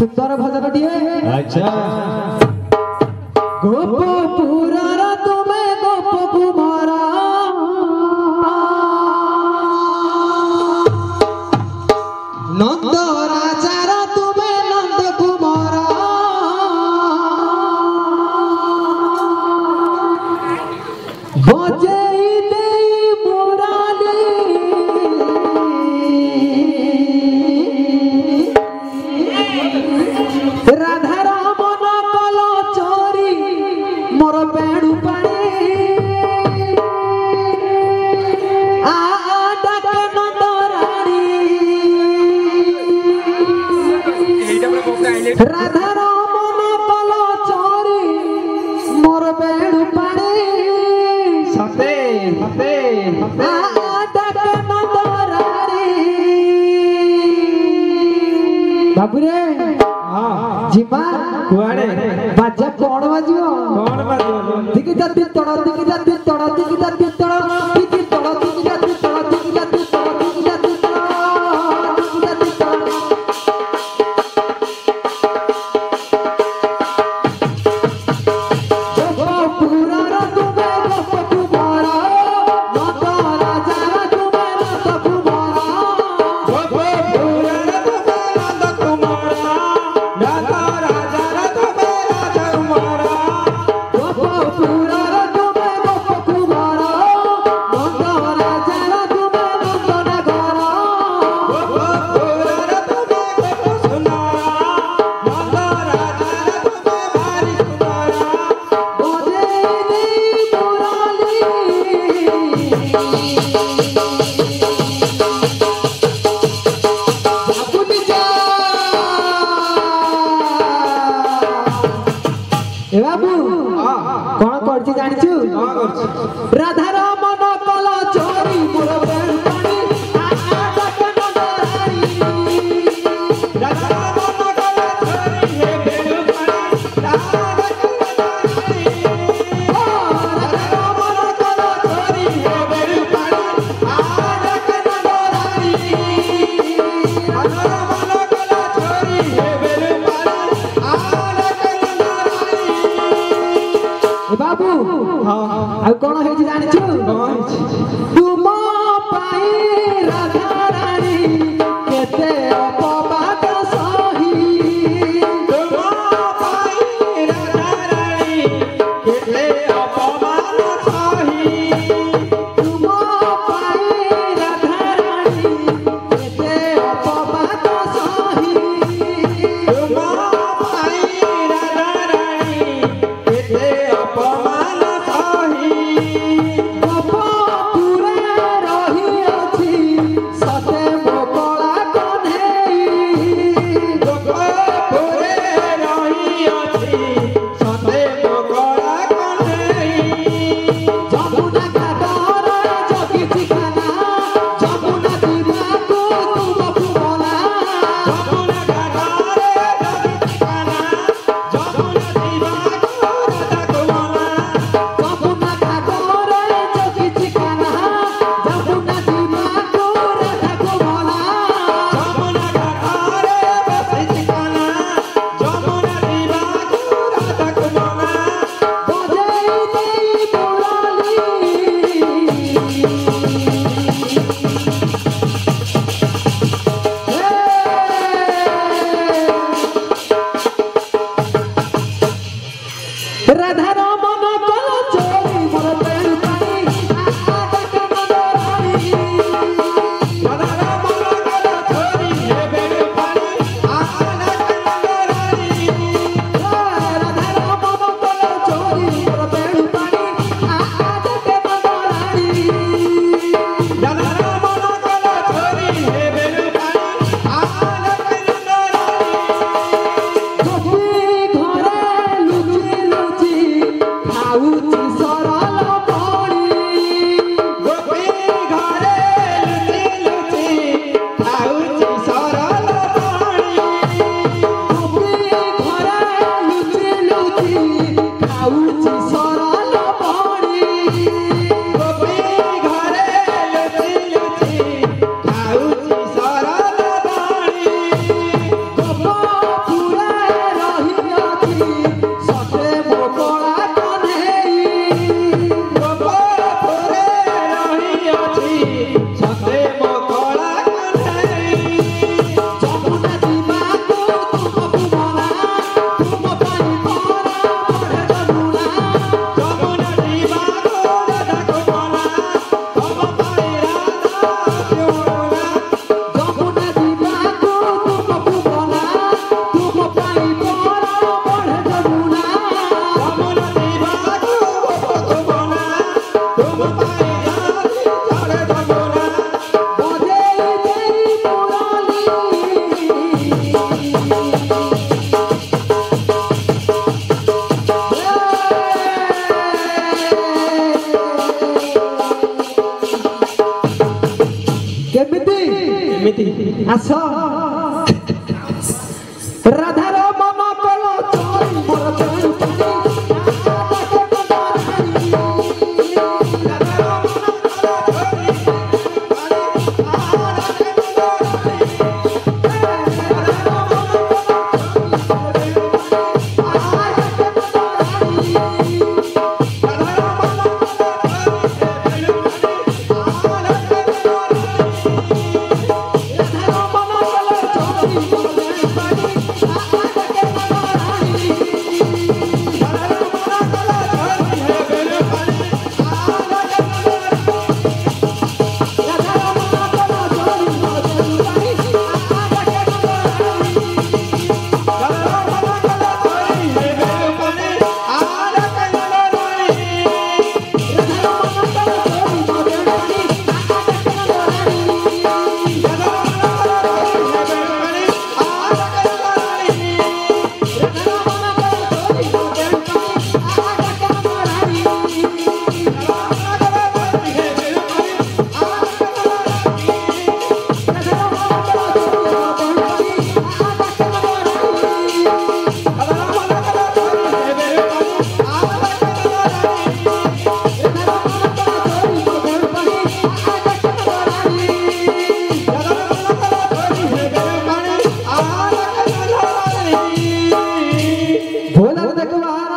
सुंदर भजन दिए। अच्छा गोपपुरा तुम्हें गोप कुमारा नंद राजा तुम्हें नंद कुमारा बजे राधा राम कल चोरी मोर बेड़ू पानी सते सते बाबूरे जीवा कुआड़े बाजा कौन बाजियो दिखी जाती तोड़ा दिखी जाती तोड़ा दिखी जाती तोड़ा दिखी तोड़ा दिखी जाती तोड़ा दिखी जाती तोड़ा दिखी जाती तोड़ा दिखी जाती तोड़ा राधा राम कल चोरी मोर बेड़ू पानी राधा राम कल चोरी हे बेड़ू पानी राधा राम कल चोरी हे बेड़ू पानी राधा राम कल चोरी हे बेड़ू पानी बाबू आ कौन है जानी तुम पाई राधा रानी केते अपवाद सही तुम पाई राधा रानी केते अपवाद सही तुम पाई राधा रानी केते अपवाद सही तुम पाई राधा रानी केते अपवाद पुरा আস রাধার মন কল চল মোর চল भोला देखवा